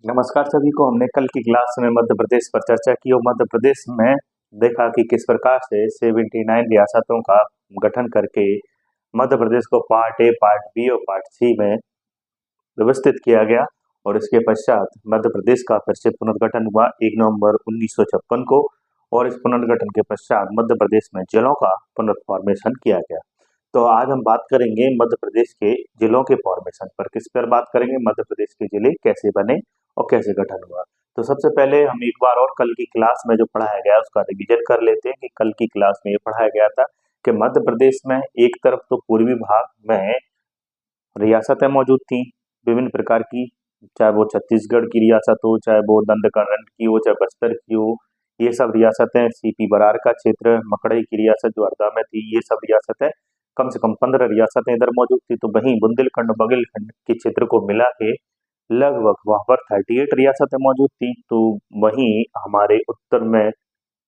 नमस्कार सभी को। हमने कल की क्लास में मध्य प्रदेश पर चर्चा की और मध्य प्रदेश में देखा कि किस प्रकार से 79 रियासतों का गठन करके मध्य प्रदेश को पार्ट ए, पार्ट बी और पार्ट सी में व्यवस्थित किया गया। और इसके पश्चात मध्य प्रदेश का फिर से पुनर्गठन हुआ 1 नवंबर 1956 को। और इस पुनर्गठन के पश्चात मध्य प्रदेश में जिलों का पुनर्फॉर्मेशन किया गया। तो आज हम बात करेंगे मध्य प्रदेश के जिलों के फॉर्मेशन पर। किस पर बात करेंगे? मध्य प्रदेश के जिले कैसे बने और कैसे गठन हुआ। तो सबसे पहले हम एक बार और कल की क्लास में जो पढ़ाया गया उसका रिवीजन कर लेते हैं कि कल की क्लास में ये पढ़ाया गया था कि मध्य प्रदेश में एक तरफ तो पूर्वी भाग में रियासतें मौजूद थी विभिन्न प्रकार की, चाहे वो छत्तीसगढ़ की रियासत हो, चाहे वो दंडकरण की हो, चाहे बस्तर की हो। ये सब रियासतें, सीपी बरार का क्षेत्र, मकड़ई की रियासत जो हरदा में थी, ये सब रियासतें कम से कम 15 रियासतें इधर मौजूद थी। तो वहीं बुंदेलखंड बघेलखंड के क्षेत्र को मिला के लगभग वहां पर 38 रियासतें मौजूद थी। तो वहीं हमारे उत्तर में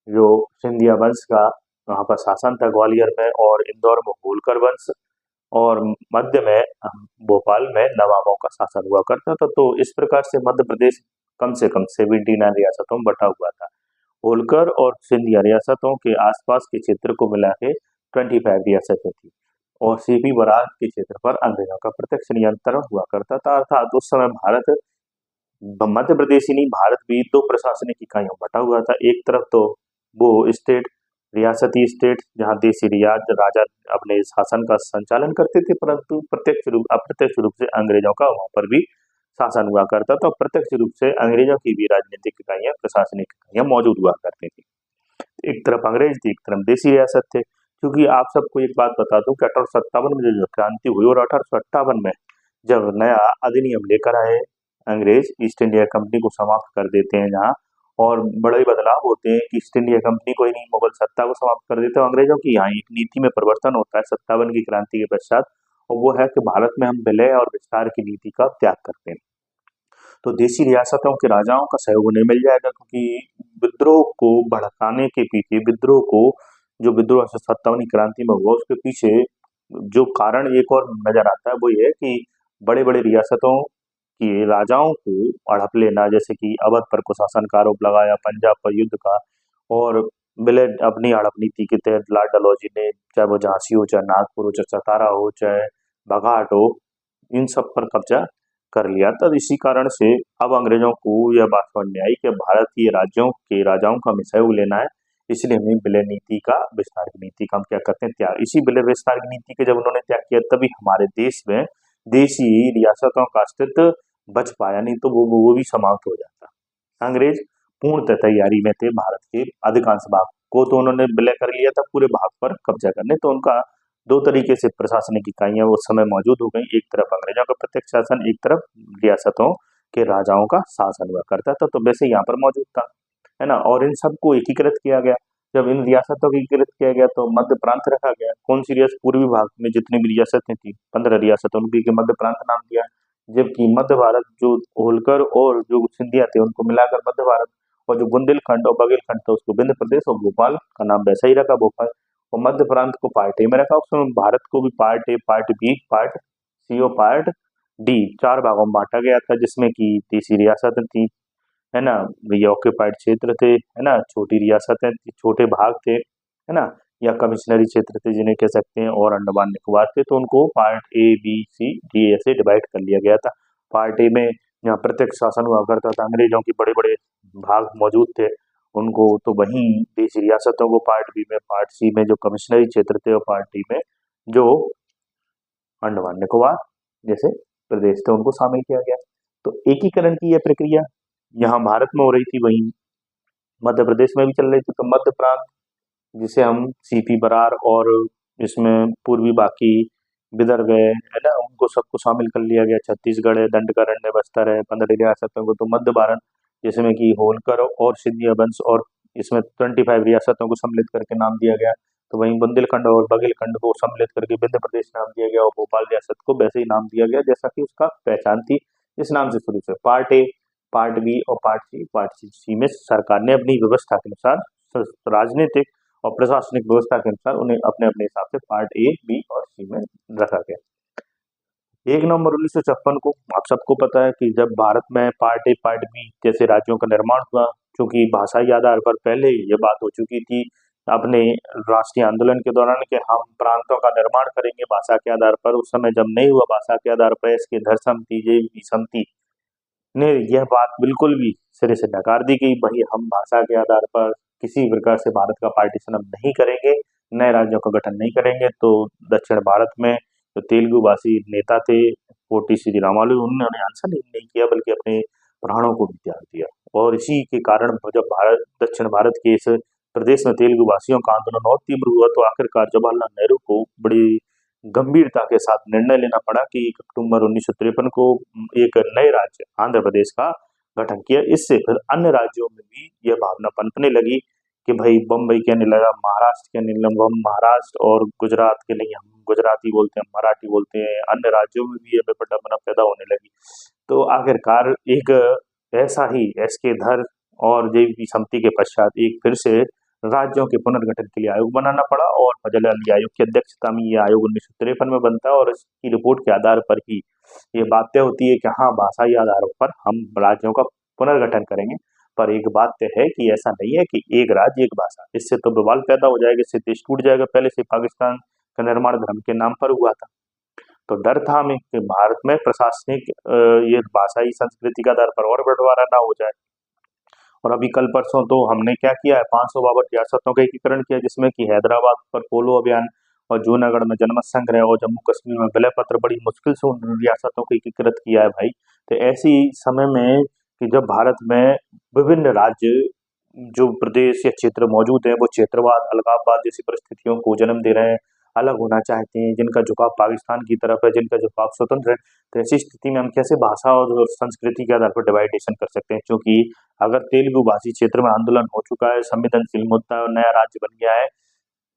जो सिंधिया वंश का वहां पर शासन था ग्वालियर में, और इंदौर में होलकर वंश, और मध्य में भोपाल में नवाबों का शासन हुआ करता था। तो इस प्रकार से मध्य प्रदेश कम से कम 79 रियासतों में बटा हुआ था। होलकर और सिंधिया रियासतों के आसपास के क्षेत्र को मिला के 25 रियासतें थी। और सीपी बरार के क्षेत्र पर अंग्रेजों का प्रत्यक्ष नियंत्रण हुआ करता था। अर्थात उस समय भारत मध्य प्रदेश ही नहीं, भारत भी दो प्रशासनिक इकाइयों में बटा हुआ था। एक तरफ तो वो स्टेट, रियासती स्टेट, जहाँ देशी रियाज राजा अपने शासन का संचालन करते थे, परंतु अप्रत्यक्ष रूप से अंग्रेजों का वहां पर भी शासन हुआ करता था। प्रत्यक्ष रूप से अंग्रेजों की भी राजनीतिक इकाइयां, प्रशासनिक इकाइयां मौजूद हुआ करती थी। एक तरफ अंग्रेज थी, एक तरफ देशी रियासत थे। क्योंकि आप सबको एक बात बता दूं कि 1857 में जो क्रांति हुई और 1858 में जब नया अधिनियम लेकर आए अंग्रेज, ईस्ट इंडिया कंपनी को समाप्त कर देते हैं जहाँ, और बड़े बदलाव होते हैं कि ईस्ट इंडिया कंपनी को ही नहीं, मुगल सत्ता को समाप्त कर देते हैं अंग्रेजों की। यहाँ एक नीति में परिवर्तन होता है 57 की क्रांति के पश्चात, और वो है कि भारत में हम विलय और विस्तार की नीति का त्याग करते हैं। तो देशी रियासतों के राजाओं का सहयोग उन्हें मिल जाएगा, क्योंकि विद्रोह को भड़काने के पीछे, विद्रोह को, जो विद्रोह 57 क्रांति में हुआ उसके पीछे जो कारण एक और नजर आता है वो ये है कि बड़े बड़े रियासतों के राजाओं को हड़प लेना, जैसे कि अवध पर कुशासन का आरोप लगाया, पंजाब पर युद्ध का, और विलय अपनी हड़प नीति के तहत लॉर्ड डलहौजी ने, चाहे वो झांसी हो, चाहे नागपुर हो, चाहे सतारा हो, चाहे बघाट हो, इन सब पर कब्जा कर लिया। तब इसी कारण से अब अंग्रेजों को यह बात समझ में आई कि भारतीय राज्यों के राजाओं का हमें सहयोग लेना है, इसलिए हमें विलय नीति का, विस्तार की नीति का हम क्या करते हैं, त्याग। इसी विलय विस्तार की नीति के जब उन्होंने त्याग किया तभी हमारे देश में देशी रियासतों का अस्तित्व बच पाया, नहीं तो वो भी समाप्त हो जाता। अंग्रेज पूर्णतः तैयारी में थे भारत के अधिकांश भाग को, तो उन्होंने विलय कर लिया था पूरे भाग पर कब्जा करने। तो उनका दो तरीके से प्रशासनिक इकाइयां उस समय मौजूद हो गई, एक तरफ अंग्रेजों का प्रत्यक्ष शासन, एक तरफ रियासतों के राजाओं का शासन हुआ करता था। तो वैसे यहाँ पर मौजूद था, है ना। और इन सबको एकीकृत किया गया। जब इन रियासतों को एकीकृत किया गया तो मध्य प्रांत रखा गया। कौन सी रियासत? पूर्वी भाग में जितनी भी रियासतें थी, 15 रियासतों उनकी मध्य प्रांत नाम दिया। जबकि मध्य भारत, जो होलकर और जो सिंधिया थे उनको मिलाकर मध्य भारत, और जो बुंदेलखंड और बघेलखंड था उसको विंध्य प्रदेश, और भोपाल का नाम वैसा ही रखा, भोपाल। और मध्य प्रांत को पार्ट ए में रखा। उसमें भारत को भी part A, part B, part C और पार्ट डी, चार भागों में बांटा गया था, जिसमें की देशी रियासतें थी, है ना, ये ऑक्यूपाइड क्षेत्र थे, है ना, छोटी रियासतें थी, छोटे भाग थे, है ना, या कमिश्नरी क्षेत्र थे जिन्हें कह सकते हैं, और अंडमान निकोबार थे। तो उनको part A, B, C, D ऐसे डिवाइड कर लिया गया था। पार्ट ए में यहाँ प्रत्यक्ष शासन हुआ करता था, अंग्रेजों के बड़े बड़े भाग मौजूद थे उनको। तो वहीं देशी रियासतों को पार्ट बी में, पार्ट सी में जो कमिश्नरी क्षेत्र थे, और पार्ट डी में जो अंडमान निकोबार जैसे प्रदेश थे उनको शामिल किया गया। तो एकीकरण की यह प्रक्रिया यहाँ भारत में हो रही थी, वहीं मध्य प्रदेश में भी चल रही थी। तो मध्य प्रांत, जिसे हम सीपी बरार और इसमें पूर्वी बाकी विदर्भ है ना, उनको सबको शामिल कर लिया गया। छत्तीसगढ़ है, दंडकारण्य, बस्तर है, 15 रियासतों को। तो मध्य भारत, जिसमें कि होलकर और सिंधिया वंश, और इसमें 25 रियासतों को सम्मिलित करके नाम दिया गया। तो वहीं बुंदेलखंड और बघेलखंड को सम्मिलित करके विंध्य प्रदेश नाम दिया गया, और भोपाल रियासत को वैसे ही नाम दिया गया जैसा कि उसका पहचान थी। इस नाम से शुरू से पार्ट ए, पार्ट बी और पार्ट सी में सरकार ने अपनी व्यवस्था के अनुसार, राजनीतिक और प्रशासनिक व्यवस्था के अनुसार उन्हें अपने अपने हिसाब से पार्ट ए, बी और सी में रखा गया। 1 नवंबर 1956 को आप सबको पता है कि जब भारत में पार्ट ए पार्ट बी जैसे राज्यों का निर्माण हुआ, चूंकि भाषाई आधार पर पहले ही ये बात हो चुकी थी अपने राष्ट्रीय आंदोलन के दौरान कि हम प्रांतों का निर्माण करेंगे भाषा के आधार पर। उस समय जब नहीं हुआ भाषा के आधार पर, इसके धर समती ये विसंति ने यह बात बिल्कुल भी सिरे से नकार दी कि भाई हम भाषा के आधार पर किसी प्रकार से भारत का पार्टीशन अब नहीं करेंगे, नए राज्यों का गठन नहीं करेंगे। तो दक्षिण भारत में जो तेलुगु भाषी नेता थे पोटी श्री रामालू, उन्होंने आंसर नहीं किया बल्कि अपने प्राणों को भी त्याग दिया। और इसी के कारण जब भारत दक्षिण भारत के इस प्रदेश में तेलुगु भाषियों का आंदोलन और तीव्र हुआ तो आखिरकार जवाहरलाल नेहरू को बड़ी गंभीरता के साथ निर्णय लेना पड़ा कि 1 अक्टूबर 1953 को एक नए राज्य आंध्र प्रदेश का गठन किया। इससे फिर अन्य राज्यों में भी यह भावना पनपने लगी कि भाई बम्बई कहने लगा, महाराष्ट्र कहने लगा, हम महाराष्ट्र और गुजरात के नहीं हम गुजराती बोलते हैं, मराठी बोलते हैं, अन्य राज्यों में भी यह विडंबना पैदा होने लगी। तो आखिरकार एक ऐसा ही एस के धर और जेवी समिति के पश्चात एक फिर से राज्यों के पुनर्गठन के लिए आयोग बनाना पड़ा और फजल अली आयोग की अध्यक्षता में यह आयोग 1953 में बनता है और इसकी रिपोर्ट के आधार पर ही ये बात तय होती है कि हाँ भाषाई आधारों पर हम राज्यों का पुनर्गठन करेंगे। पर एक बात तय है कि ऐसा नहीं है कि एक राज्य एक भाषा, इससे तो बवाल पैदा हो जाएगा, इससे देश टूट जाएगा। पहले से पाकिस्तान का निर्माण धर्म के नाम पर हुआ था, तो डर था हमें कि भारत में प्रशासनिक ये भाषाई संस्कृति के आधार पर और बंटवारा ना हो जाए। और अभी कल परसों तो हमने क्या किया है, 552 रियासतों का एकीकरण किया, जिसमें कि हैदराबाद पर पोलो अभियान और जूनागढ़ में जनमत संग्रह और जम्मू कश्मीर में विलय पत्र बड़ी मुश्किल से उन रियासतों को एकीकृत किया है भाई। तो ऐसी समय में कि जब भारत में विभिन्न राज्य जो प्रदेश या क्षेत्र मौजूद है वो क्षेत्रवाद अलगाववाद जैसी परिस्थितियों को जन्म दे रहे हैं, अलग होना चाहते हैं, जिनका झुकाव पाकिस्तान की तरफ है, जिनका झुकाव स्वतंत्र है। तो ऐसी स्थिति में हम कैसे भाषा और संस्कृति के आधार पर डिवाइडेशन कर सकते हैं? क्योंकि अगर तेलुगु भाषी क्षेत्र में आंदोलन हो चुका है, संवेदनशील मुद्दा है और नया राज्य बन गया है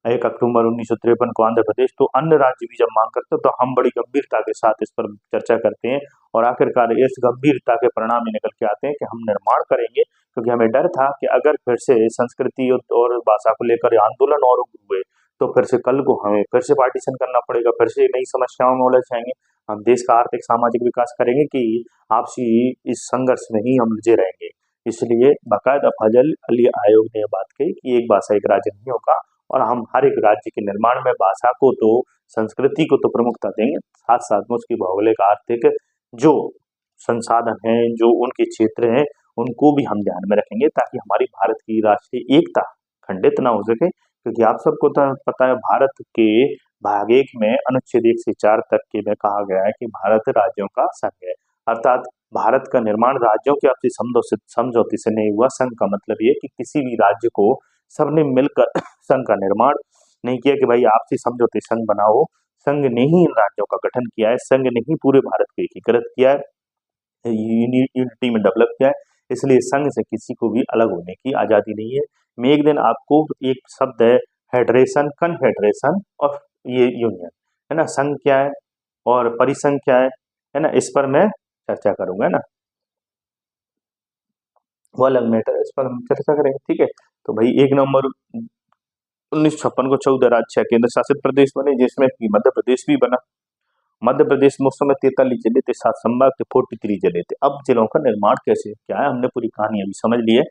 1 अक्टूबर 1953 को आंध्र प्रदेश, तो अन्य राज्य भी जब मांग करते हैं तो हम बड़ी गंभीरता के साथ इस पर चर्चा करते हैं और आखिरकार इस गंभीरता के परिणाम ही निकल के आते हैं कि हम निर्माण करेंगे। क्योंकि हमें डर था कि अगर फिर से संस्कृति और भाषा को लेकर आंदोलन और हुए तो फिर से कल को हमें फिर से पार्टीशन करना पड़ेगा, फिर से नई समस्याओं में उलझ जाएंगे, हम देश का आर्थिक सामाजिक विकास करेंगे कि आपसी इस संघर्ष में ही हम उलझे रहेंगे। इसलिए बाकायदा फजल अली आयोग ने बात कही कि एक भाषा एक राज्य नहीं होगा और हम हर एक राज्य के निर्माण में भाषा को तो संस्कृति को तो प्रमुखता देंगे, साथ साथ में उसकी भौगोलिक आर्थिक जो संसाधन हैं, जो उनके क्षेत्र हैं, उनको भी हम ध्यान में रखेंगे ताकि हमारी भारत की राष्ट्रीय एकता खंडित ना हो सके। क्योंकि आप सबको तो पता है भारत के भाग 1 में अनुच्छेद 1 से 4 तक के में कहा गया है कि भारत राज्यों का संघ है, अर्थात भारत का निर्माण राज्यों के आपसी समझौते से नहीं हुआ। संघ का मतलब ये कि किसी भी राज्य को सबने मिलकर संघ का निर्माण नहीं किया कि भाई आपसी समझौते संघ बनाओ। संघ ने ही इन राज्यों का गठन किया है, संघ ने ही पूरे भारत को एकीकृत किया है, यूनिटी में डेवलप किया है। इसलिए संघ से किसी को भी अलग होने की आजादी नहीं है। मैं एक दिन आपको एक शब्द है फेडरेशन, कन्फेडरेशन और ये यूनियन है ना, संघ क्या है और परिसंघ क्या है ना, इस पर मैं चर्चा करूंगा ना, वो अलग मैटर, इस पर हम चर्चा करेंगे। ठीक है, तो भाई 1 नवंबर 1956 को 14 राज्य केंद्र शासित प्रदेश बने, जिसमें कि मध्य प्रदेश भी बना। मध्य प्रदेश में उस समय 43 जिले थे, 7 संभाग थे, 43 जिले थे। अब जिलों का निर्माण कैसे क्या है, हमने पूरी कहानी अभी समझ ली है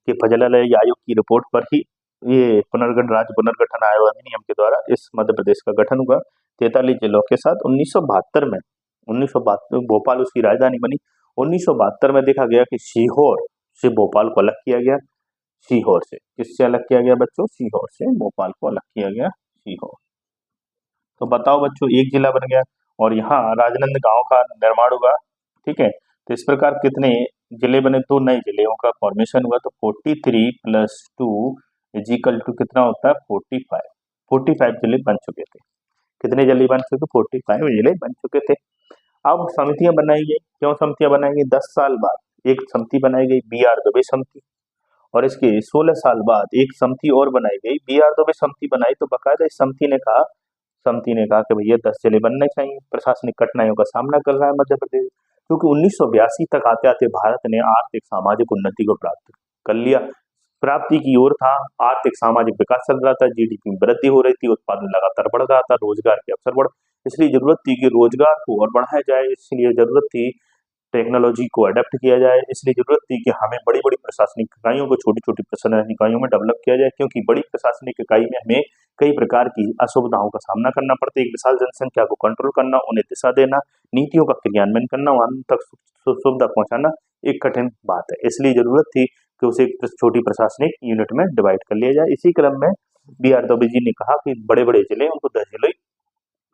कि फजल अली आयोग की रिपोर्ट पर ही ये राज्य पुनर्गठन आयोग अधिनियम के द्वारा इस मध्य प्रदेश का गठन हुआ 43 जिलों के साथ। 1972 में 1972 भोपाल उसकी राजधानी बनी। 1972 में देखा गया कि सीहोर से भोपाल को अलग किया गया। सीहोर से किससे अलग किया गया बच्चों? सीहोर से भोपाल को अलग किया गया, सीहोर। तो बताओ बच्चों, एक जिला बन गया और यहाँ राजनंद गांव का निर्माण हुआ। ठीक है, तो इस प्रकार कितने जिले बने? 2 नए जिलों का फॉर्मेशन हुआ। तो 43 + 2 = कितना होता है? 45। 45 जिले बन चुके थे। कितने जिले बन चुके? 45 जिले बन चुके थे। अब समितियां बनाई गई। क्यों समितियां बनाई गई? 10 साल बाद एक समिति बनाई गई, BR दुबे समिति, और इसके 16 साल बाद एक समिति और बनाई गई, BR दुबे समिति बनाई। तो बाकायदा इस समिति ने कहा कि भैया 10 जिले बनने चाहिए। प्रशासनिक कठिनाइयों का सामना कर रहा है मध्य प्रदेश, क्योंकि 1982 तक आते आते भारत ने आर्थिक सामाजिक उन्नति को प्राप्त कर लिया, प्राप्ति की ओर था। आर्थिक सामाजिक विकास चल रहा था, GDP में वृद्धि हो रही थी, उत्पादन लगातार बढ़ रहा था, रोजगार के अवसर बढ़ इसलिए जरूरत थी कि रोजगार को और बढ़ाया जाए, इसलिए जरूरत थी टेक्नोलॉजी को अडेप्ट किया जाए, इसलिए जरूरत थी कि हमें बड़ी-बड़ी प्रशासनिक इकाइयों को छोटी-छोटी प्रशासनिक इकाइयों में डेवलप किया जाए, क्योंकि बड़ी प्रशासनिक इकाई में हमें कई प्रकार की असुविधाओं का सामना करना पड़ता है। एक विशाल जनसंख्या को कंट्रोल करना, उन्हें दिशा देना, नीतियों का क्रियान्वयन करना, वहां तक सुविधा पहुंचाना एक कठिन बात है। इसलिए जरूरत थी कि उसे एक छोटी प्रशासनिक यूनिट में डिवाइड कर लिया जाए। इसी क्रम में बी आर दवे जी ने कहा कि बड़े-बड़े जिले उनको 10 जिले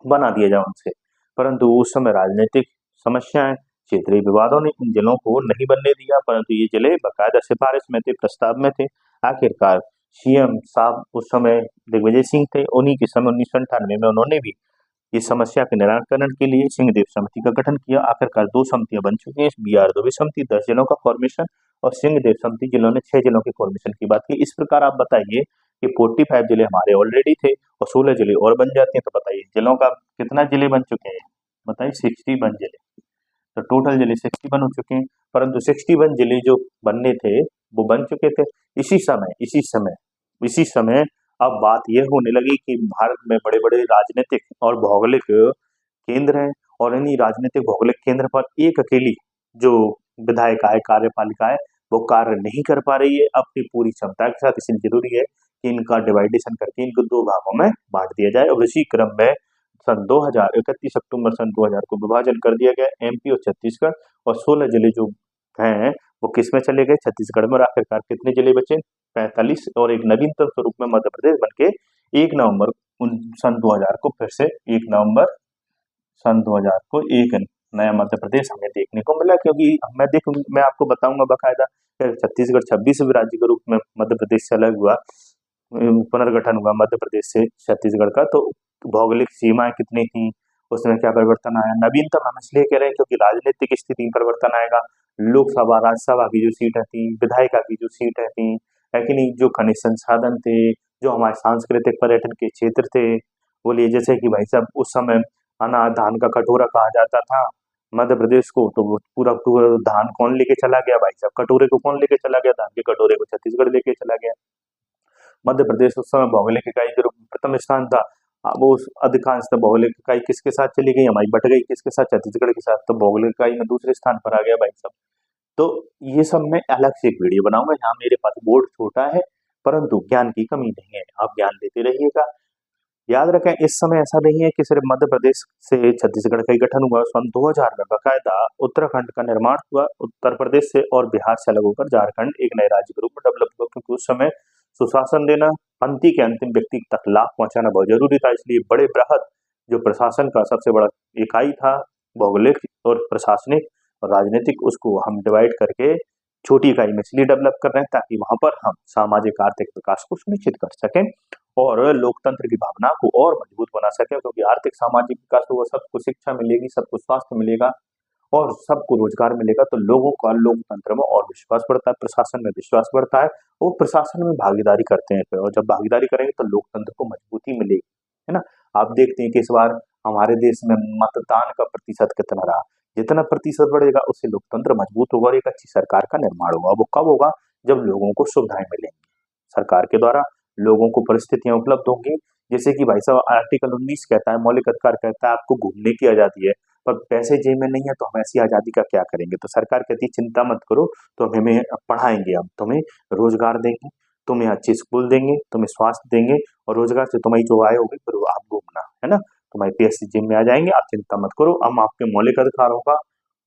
बना दिया जाए उनसे, परंतु उस समय राजनीतिक समस्याएं, क्षेत्रीय विवादों ने इन जिलों को नहीं बनने दिया, परंतु ये जिले बाकायदा सिफारिश में थे, प्रस्ताव में थे। आखिरकार सीएम साहब उस समय दिग्विजय सिंह थे, उन्हीं के समय 1998 में उन्होंने भी इस समस्या के निराकरण के लिए सिंहदेव समिति का गठन किया। आखिरकार 2 समितियां बन चुकी हैं, बी आर दवे समिति 10 जिलों का फॉर्मेशन और सिंहदेव समिति जिन्होंने 6 जिलों के फॉर्मेशन की बात की। इस प्रकार आप बताइए कि 45 जिले हमारे ऑलरेडी थे और 16 जिले और बन जाते हैं, तो बताइए जिलों का कितना जिले बन चुके हैं, बताइए 61 जिले। तो टोटल जिले 61 हो चुके हैं, परंतु 61 जिले जो बनने थे वो बन चुके थे। इसी समय अब बात यह होने लगी कि भारत में बड़े-बड़े राजनीतिक और भौगोलिक केंद्र हैं और इन्हीं राजनीतिक भौगोलिक केंद्र पर एक अकेली जो विधायिका है, कार्यपालिका है, वो कार्य नहीं कर पा रही है अपनी पूरी क्षमता के साथ। इसलिए जरूरी है कि इनका डिवाइडेशन करके इनको 2 भागों में बांट दिया जाए और इसी क्रम में सन 2000 31 अक्टूबर सन 2000 को विभाजन कर दिया गया एमपी और छत्तीसगढ़, और 16 जिले जो हैं वो किस में चले गए, छत्तीसगढ़ में। और आखिरकार कितने जिले बचे, 45, और एक नवीनतम स्वरूप में मध्य प्रदेश बनके 1 नवंबर सन 2000 को फिर से 1 नवंबर सन 2000 को एक नया मध्य प्रदेश हमें देखने को मिला। क्योंकि मैं आपको बताऊंगा बकायदा छत्तीसगढ़ 26वें राज्य के रूप में मध्य प्रदेश से अलग हुआ, पुनर्गठन हुआ मध्य प्रदेश से छत्तीसगढ़ का, तो भौगोलिक सीमाएं कितनी थी, उसमें क्या परिवर्तन आया। नवीनतम हम इसलिए कह रहे हैं क्योंकि राजनीतिक स्थिति में परिवर्तन आएगा। लोकसभा राज्यसभा की जो सीटें थी, विधायिका की जो सीटें थी, है कि नहीं, जो खनिज संसाधन थे, जो हमारे सांस्कृतिक पर्यटन के क्षेत्र थे, बोलिए जैसे कि भाई साहब उस समय अनाज धान का कटोरा कहा जाता था मध्य प्रदेश को, तो वो पूरा पूरा धान कौन लेके चला गया भाई साहब, कटोरे को कौन लेके चला गया, धान के कटोरे को छत्तीसगढ़ लेके चला गया। मध्य प्रदेश उस समय भौगोलिक इकाई के रूप में प्रथम स्थान था। अब उस अधिकांशतः भौगोलिक इकाई किसके साथ चली गई, हमारी बट गई किसके साथ, छत्तीसगढ़ के साथ, तो भौगोलिक इकाई में दूसरे स्थान पर आ गया भाई साहब। तो ये सब मैं अलग से एक वीडियो बनाऊंगा, यहाँ मेरे पास बोर्ड छोटा है परंतु ज्ञान की कमी नहीं है, आप ज्ञान लेते रहिएगा। याद रखें इस समय ऐसा नहीं है कि सिर्फ मध्य प्रदेश से छत्तीसगढ़ का ही गठन हुआ, सन 2000 में बाकायदा उत्तराखंड का निर्माण हुआ, उत्तर प्रदेश से और बिहार से अलग होकर झारखंड एक नए राज्य के रूप में डेवलप हुआ, क्योंकि उस समय सुशासन देना, पंक्ति के अंतिम व्यक्ति तक लाभ पहुंचाना बहुत जरूरी था। इसलिए बड़े बृहद जो प्रशासन का सबसे बड़ा इकाई था भौगोलिक और प्रशासनिक और राजनीतिक, उसको हम डिवाइड करके छोटी इकाई में इसलिए डेवलप कर रहे हैं ताकि वहां पर हम सामाजिक आर्थिक विकास को सुनिश्चित कर सकें और लोकतंत्र की भावना को और मजबूत बना सकें। क्योंकि आर्थिक सामाजिक विकास होगा, सबको शिक्षा मिलेगी, सबको स्वास्थ्य मिलेगा और सबको रोजगार मिलेगा, तो लोगों का लोकतंत्र में और विश्वास बढ़ता है, प्रशासन में विश्वास बढ़ता है, वो प्रशासन में भागीदारी करते हैं और जब भागीदारी करेंगे तो लोकतंत्र को मजबूती मिलेगी, है ना। आप देखते हैं कि इस बार हमारे देश में मतदान का प्रतिशत कितना रहा, जितना प्रतिशत बढ़ेगा उससे लोकतंत्र मजबूत होगा और एक अच्छी सरकार का निर्माण होगा। वो कब होगा, जब लोगों को सुविधाएं मिलेंगी, सरकार के द्वारा लोगों को परिस्थितियां उपलब्ध होंगी। जैसे कि भाई साहब आर्टिकल 19 कहता है, मौलिक अधिकार कहता है आपको घूमने की आजादी है, पर पैसे जेब में नहीं है तो हम ऐसी आजादी का क्या करेंगे। तो सरकार कहती है चिंता मत करो, तो हमें पढ़ाएंगे, हम तुम्हें रोजगार देंगे, तुम्हें अच्छे स्कूल देंगे, तुम्हें स्वास्थ्य देंगे और रोजगार से तुम्हारी जो आय होगी फिर आप घूमना, है ना, तुम्हारे पैसे जेब में आ जाएंगे, आप चिंता मत करो, हम आपके मौलिक अधिकारों का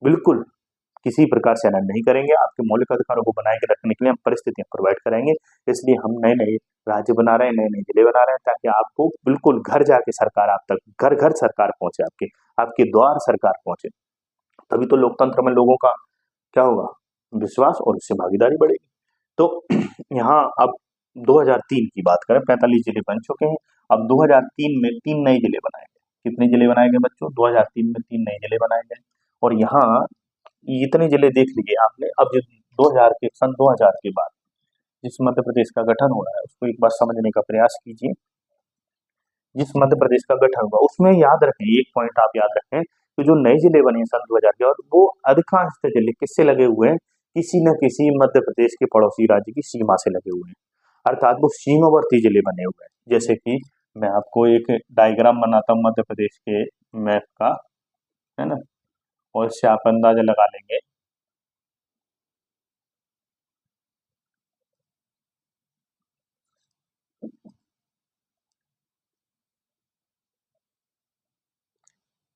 बिल्कुल किसी प्रकार से हनन नहीं करेंगे, आपके मौलिक अधिकारों को बनाए के रखने के लिए हम परिस्थितियां प्रोवाइड कराएंगे। इसलिए हम नए नए राज्य बना रहे हैं, नए नए जिले बना रहे हैं ताकि आपको बिल्कुल घर जाके सरकार आप तक घर घर सरकार पहुंचे, आपके द्वार सरकार पहुंचे, तभी तो लोकतंत्र में लोगों का क्या होगा, विश्वास और उससे भागीदारी बढ़ेगी। तो यहाँ अब 2003 की बात करें, 45 जिले बन चुके हैं। अब 2003 में 3 नए जिले बनाए गए। कितने जिले बनाए गए बच्चों, 2003 में 3 नए जिले बनाए गए और यहाँ इतने जिले देख लीजिए आपने। अब जो 2000 के बाद जिस मध्य प्रदेश का गठन हो रहा है उसको एक बार समझने का प्रयास कीजिए। जिस मध्य प्रदेश का गठन हुआ उसमें याद रखें, एक पॉइंट आप याद रखें कि जो नए जिले बने सन 2000 के, और वो अधिकांश जिले किससे लगे हुए हैं, किसी न किसी मध्य प्रदेश के पड़ोसी राज्य की सीमा से लगे हुए हैं, अर्थात वो सीमावर्ती जिले बने हुए हैं। जैसे कि मैं आपको एक डायग्राम बनाता हूँ मध्य प्रदेश के मैप का, है ना, और इससे आप अंदाजा लगा लेंगे।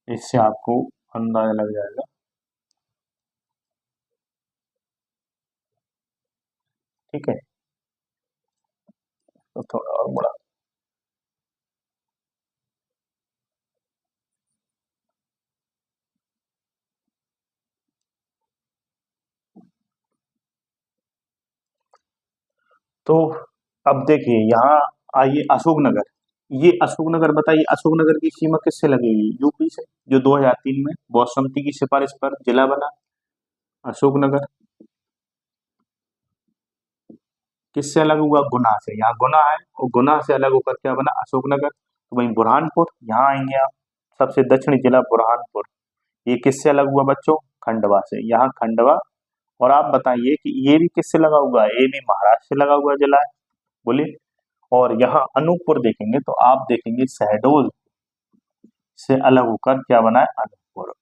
इससे आपको अंदाजा लग जाएगा। ठीक है, तो थोड़ा और बड़ा। तो अब देखिए यहाँ आइए अशोकनगर। ये अशोकनगर, बताइए अशोकनगर की सीमा किससे लगेगी? यूपी से, जो 2003 में बासमती की सिफारिश पर जिला बना अशोकनगर। किससे अलग हुआ? गुना से। यहाँ गुना है और गुना से अलग होकर क्या बना? अशोकनगर। तो वहीं बुरहानपुर, यहाँ आएंगे आप, सबसे दक्षिणी जिला बुरहानपुर। ये किससे अलग हुआ बच्चों? खंडवा से। यहाँ खंडवा। और आप बताइए कि ये भी किससे लगा हुआ है? ये भी महाराष्ट्र से लगा हुआ जिला है, बोलिए। और यहाँ अनूपपुर देखेंगे तो आप देखेंगे शहडोल से अलग होकर क्या बना है? अनूपपुर।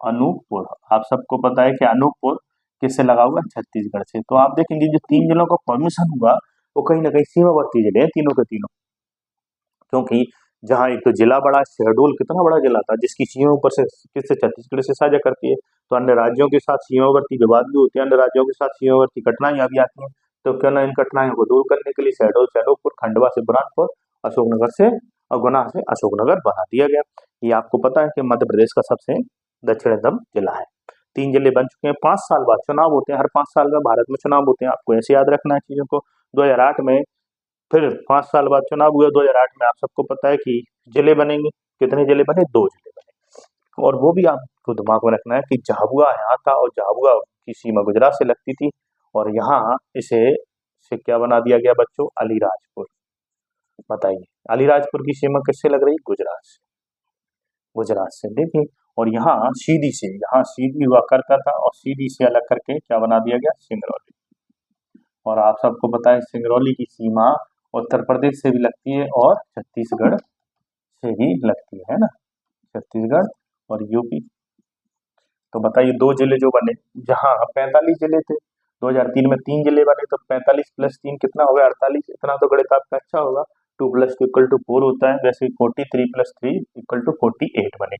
अनूपपुर, आप सबको पता है कि अनूपपुर किससे लगा हुआ? छत्तीसगढ़ से। तो आप देखेंगे जो 3 जिलों का फॉर्मेशन हुआ वो कहीं ना कहीं सीमावर्ती जिले हैं, तीनों के तीनों। क्योंकि जहाँ एक तो जिला बड़ा, शहडोल कितना बड़ा जिला था जिसकी सीमा ऊपर से किससे? छत्तीसगढ़ से साझा करती है। तो अन्य राज्यों के साथ सीमावर्ती विवाद भी होते हैं, अन्य राज्यों के साथ सीमावर्ती कठिनाइयां भी आती हैं। तो क्यों ना इन कठिनाइयों को दूर करने के लिए शहडोल से अनूपपुर, खंडवा से बुरहानपुर, अशोकनगर से और गुना से अशोकनगर बना दिया गया। ये आपको पता है कि मध्य प्रदेश का सबसे दक्षिणतम जिला है। 3 जिले बन चुके हैं। 5 साल बाद चुनाव होते हैं, हर 5 साल में भारत में चुनाव होते हैं, आपको ऐसे याद रखना है चीजों को। 2008 में फिर 5 साल बाद चुनाव हुआ। 2008 में आप सबको पता है कि जिले बनेंगे। कितने जिले बने? 2 जिले बने। और वो भी आपको दिमाग में रखना है कि झाबुआ यहाँ था और झाबुआ की सीमा गुजरात से लगती थी और यहाँ इसे से क्या बना दिया गया बच्चों? अलीराजपुर। बताइए अलीराजपुर की सीमा किससे लग रही? गुजरात से। गुजरात से, देखिए। और यहाँ सीधी से, यहाँ सीधी हुआ करता था और सीधी से अलग करके क्या बना दिया गया? सिंगरौली। और आप सबको पता है सिंगरौली की सीमा उत्तर प्रदेश से भी लगती है और छत्तीसगढ़ से भी लगती है ना, छत्तीसगढ़ और यूपी। तो बताइए 2 जिले जो बने, जहाँ 45 जिले थे, 2003 में 3 जिले बने, तो 45 प्लस 3 कितना हो गया? 48। इतना तो गणित आपका अच्छा होगा। 2 प्लस 2 इक्वल टू 4 होता है, वैसे 43 प्लस 3 इक्वल टू 48 बने।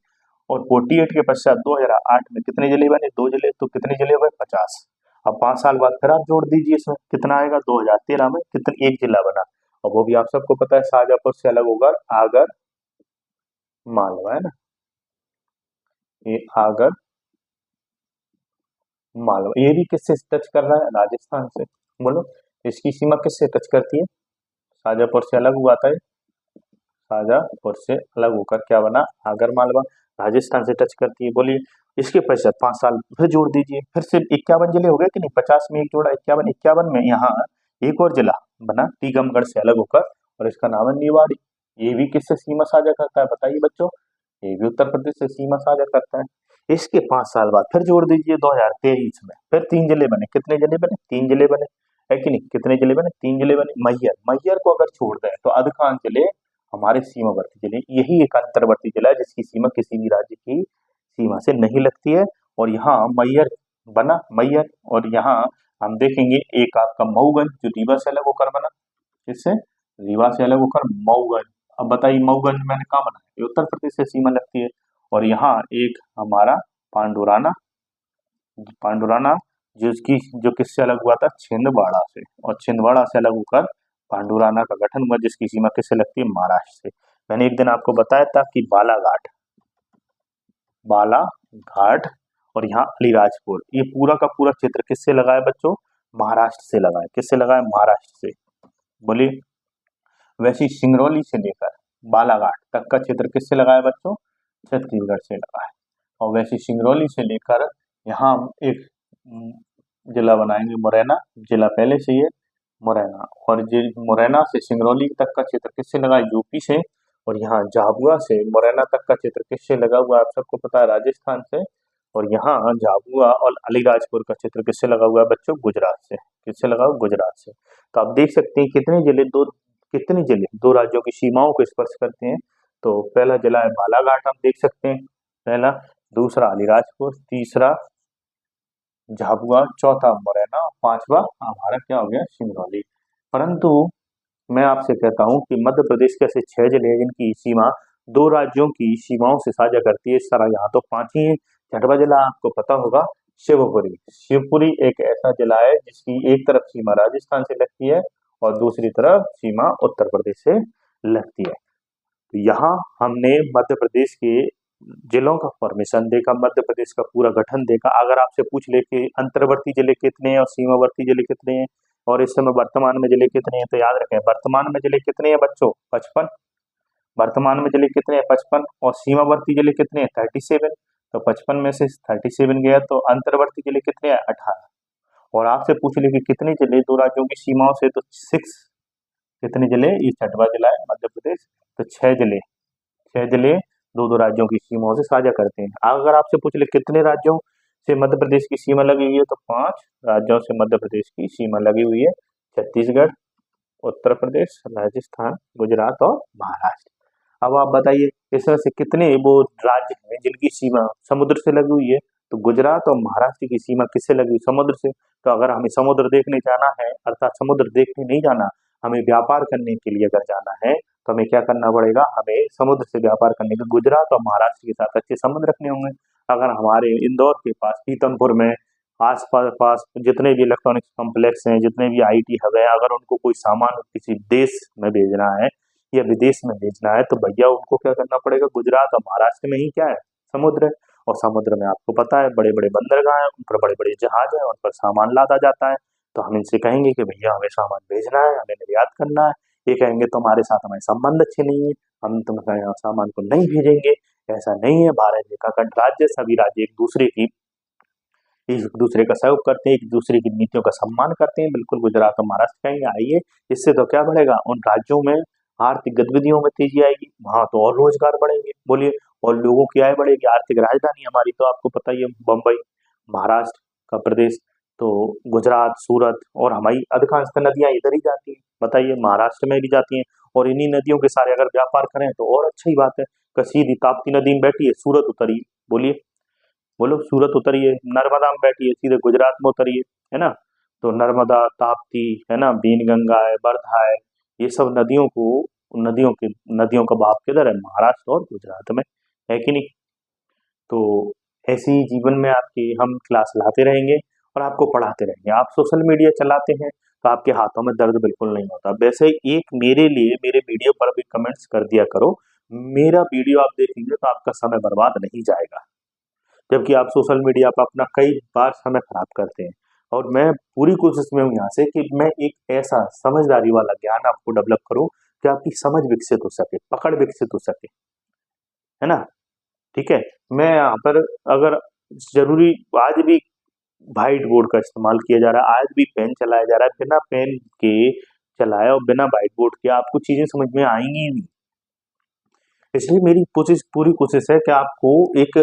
और 48 के पश्चात 2008 में कितने जिले बने? 2 जिले। तो कितने जिले हो गए? 50। अब 5 साल बाद फिर आप जोड़ दीजिए, इसमें कितना आएगा? 2013 में कितने? 1 जिला बना। और वो भी आप सबको पता है शाहजहांपुर से अलग होकर आगर मालवा, है ना, ये आगर मालवा। ये भी किससे टच कर रहा है? राजस्थान से। बोलो इसकी सीमा किससे टच करती है? शाहजहांपुर से अलग हुआ था ये, शाहजहांपुर से अलग होकर क्या बना? आगर मालवा। राजस्थान से टच करती है, बोलिए। इसके पश्चात 5 साल फिर जोड़ दीजिए, फिर से 51 जिले हो गए कि नहीं? 50 में 1 जोड़ा 51, 51 में यहाँ एक और जिला बना टीकमगढ़ से अलग होकर और इसका नाम है निवाड़ी। ये भी किससे सीमा साझा करता है? बताइए बच्चों। ये भी उत्तर प्रदेश से सीमा साझा करता है। इसके 5 साल बाद फिर जोड़ दीजिए 2023 में, फिर 3 जिले बने। कितने जिले बने? 3 जिले बने, है कि नहीं? कितने जिले बने? 3 जिले बने। मैहर, मैहर को अगर छोड़ दें तो अधिकांश जिले हमारे सीमावर्ती जिले। यही एक अंतर्वर्ती जिला है जिसकी सीमा किसी भी राज्य की सीमा से नहीं लगती है। और यहाँ मैहर बना, मैहर। और यहाँ हम देखेंगे एक आपका मऊगंज जो रीवा से अलग होकर बना। इससे रीवा से अलग होकर मऊगंज। अब बताइए मऊगंज मैंने कहा बना? ये उत्तर प्रदेश से सीमा लगती है। और यहाँ एक हमारा पांडुराना, पांडुराना जिसकी जो किससे अलग हुआ था? छिंदवाड़ा से। और छिंदवाड़ा से अलग होकर पांडुराना का गठन हुआ जिसकी सीमा किससे लगती है? महाराष्ट्र से। मैंने एक दिन आपको बताया था कि बालाघाट, बालाघाट और यहाँ अलीराजपुर, ये पूरा का पूरा क्षेत्र किससे लगा है बच्चों? महाराष्ट्र से लगा है। किससे लगा है? महाराष्ट्र से। बोलिए। वैसे ही सिंगरौली से लेकर बालाघाट तक का क्षेत्र किससे लगा है बच्चों? छत्तीसगढ़ से लगा है। और वैसे सिंगरौली से लेकर यहाँ हम एक जिला बनाएंगे मुरैना, जिला पहले से ही है मुरैना। और मुरैना से सिंगरौली तक का क्षेत्र किससे लगा है? यूपी से। और यहाँ झाबुआ से मुरैना तक का क्षेत्र किससे लगा हुआ है? आप सबको पता है राजस्थान से। और यहाँ झाबुआ और अलीराजपुर का क्षेत्र किससे लगा हुआ है बच्चों? गुजरात से। किससे लगा हुआ? गुजरात से। तो आप देख सकते हैं कितने जिले, दो राज्यों की सीमाओं को स्पर्श करते हैं। तो पहला जिला है बालाघाट, हम देख सकते हैं पहला, दूसरा अलीराजपुर, तीसरा झाबुआ, चौथा मुरैना, पांचवा हमारा क्या हो गया सिंगरौली। परंतु मैं आपसे कहता हूं कि मध्य प्रदेश के ऐसे 6 जिले हैं जिनकी सीमा 2 राज्यों की सीमाओं से साझा करती है। इस तरह यहाँ तो 5 ही है। छठवां जिला आपको पता होगा शिवपुरी। शिवपुरी एक ऐसा जिला है जिसकी एक तरफ सीमा राजस्थान से लगती है और दूसरी तरफ सीमा उत्तर प्रदेश से लगती है। तो यहाँ हमने मध्य प्रदेश के जिलों का फॉर्मेशन देखा, मध्य प्रदेश का पूरा गठन देखा। अगर आपसे पूछ ले कि अंतर्वर्ती जिले कितने हैं और सीमावर्ती जिले कितने हैं और इस समय वर्तमान में जिले कितने हैं, तो याद रखें वर्तमान में जिले कितने हैं बच्चों, 55। वर्तमान में जिले कितने हैं, 55, और सीमावर्ती जिले कितने हैं, 37। तो 55 में से 37 गया, तो अंतर्वर्ती जिले कितने हैं, 18। और आपसे पूछ ले कि कितने जिले 2 राज्यों की सीमाओं से, तो 6। कितने जिले, ये 6वां जिला है मध्य प्रदेश। तो 6 जिले 2 राज्यों की सीमाओं से साझा करते हैं। अगर आपसे पूछ ले कितने राज्यों से मध्य प्रदेश की सीमा लगी हुई है, तो 5 राज्यों से मध्य प्रदेश की सीमा लगी हुई है, छत्तीसगढ़, उत्तर प्रदेश, राजस्थान, गुजरात और महाराष्ट्र। अब आप बताइए इसमें से कितने वो राज्य हैं जिनकी सीमा समुद्र से लगी हुई है, तो गुजरात और महाराष्ट्र की सीमा किससे लगी हुई, समुद्र से। तो अगर हमें समुद्र देखने जाना है, अर्थात समुद्र देखने नहीं जाना, हमें व्यापार करने के लिए अगर जाना है, तो हमें क्या करना पड़ेगा, हमें समुद्र से व्यापार करने के गुजरात और महाराष्ट्र के साथ अच्छे संबंध रखने होंगे। अगर हमारे इंदौर के पास, पीतमपुर में आस पास जितने भी इलेक्ट्रॉनिक्स कॉम्प्लेक्स हैं, जितने भी IT हब हैं, अगर उनको कोई सामान किसी देश में भेजना है या विदेश में भेजना है, तो भैया उनको क्या करना पड़ेगा, गुजरात और महाराष्ट्र में ही क्या है, समुद्र है। और समुद्र में आपको पता है बड़े बड़े बंदरगाह हैं, उन पर बड़े बड़े जहाज हैं, उन पर सामान लादा जाता है। तो हम इनसे कहेंगे कि भैया हमें सामान भेजना है, हमें निर्यात करना है। ये कहेंगे तुम्हारे साथ हमारे संबंध अच्छे नहीं है, हम तुम्हारे यहाँ सामान को नहीं भेजेंगे। ऐसा नहीं है, भारत एक अखंड राज्य, सभी राज्य एक दूसरे का सहयोग करते हैं, एक दूसरे की नीतियों का सम्मान करते हैं। बिल्कुल गुजरात और महाराष्ट्र कहेंगे आइए, इससे तो क्या बढ़ेगा, उन राज्यों में आर्थिक गतिविधियों में तेजी आएगी, वहां तो और रोजगार बढ़ेंगे, बोलिए, और लोगों की आय बढ़ेगी। आर्थिक राजधानी हमारी तो आपको पता ही है बम्बई, महाराष्ट्र का प्रदेश, तो गुजरात, सूरत, और हमारी अधिकांश नदियां इधर ही जाती हैं, बताइए महाराष्ट्र में भी जाती हैं। और इन्हीं नदियों के सारे अगर व्यापार करें तो और अच्छी बात है। सीधी ताप्ती नदी में बैठी है, सूरत उतरिए, बोलिए, बोलो, सूरत उतरिए, नर्मदा में बैठी है, सीधे गुजरात में उतरिए, है ना। तो नर्मदा, ताप्ती, है ना, बीनगंगा है, वर्धा है, ये सब नदियों का बहाव किधर है, महाराष्ट्र और गुजरात में, है कि नहीं। तो ऐसे ही जीवन में आपकी हम क्लास लाते रहेंगे और आपको पढ़ाते रहेंगे। आप सोशल मीडिया चलाते हैं तो आपके हाथों में दर्द बिल्कुल नहीं होता। वैसे एक मेरे लिए मेरे वीडियो पर भी कमेंट्स कर दिया करो, मेरा वीडियो आप देखेंगे तो आपका समय बर्बाद नहीं जाएगा, जबकि आप सोशल मीडिया पर अपना कई बार समय खराब करते हैं। और मैं पूरी कोशिश में हूँ यहाँ से कि मैं एक ऐसा समझदारी वाला ज्ञान आपको डेवलप करूँ कि आपकी समझ विकसित हो सके, पकड़ विकसित हो सके, है ना। ठीक है, मैं यहाँ पर अगर जरूरी, आज भी व्हाइट बोर्ड का इस्तेमाल किया जा रहा है, आज भी पेन चलाया जा रहा है, बिना पेन के चलाया और बिना व्हाइट बोर्ड के आपको चीजें समझ में आएंगी ही नहीं। इसलिए मेरी पूरी कोशिश है कि आपको एक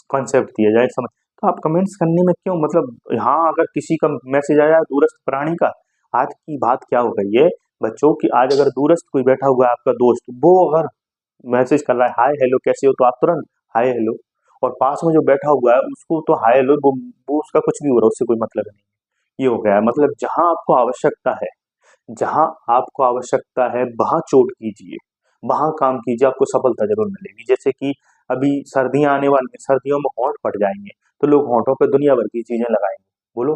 कॉन्सेप्ट दिया जाए समझ। तो आप कमेंट्स करने में क्यों, मतलब हाँ, अगर किसी का मैसेज आया दूरस्थ प्राणी का, आज की बात क्या हो गई है बच्चों की, आज अगर दूरस्थ कोई बैठा हुआ है आपका दोस्त, वो अगर मैसेज कर रहा है हाय हेलो कैसे हो, तो आप तुरंत हाय हेलो, और पास में जो बैठा हुआ है उसको तो हाय हेलो, वो उसका कुछ भी हो रहा है, उससे कोई मतलब नहीं। ये हो गया है, मतलब जहां आपको आवश्यकता है वहां चोट कीजिए, वहां काम कीजिए, आपको सफलता जरूर मिलेगी। जैसे कि अभी सर्दियां आने वाली हैं, सर्दियों में होंठ फट जाएंगे, तो लोग होंठों पे दुनिया भर की चीजें लगाएंगे, बोलो,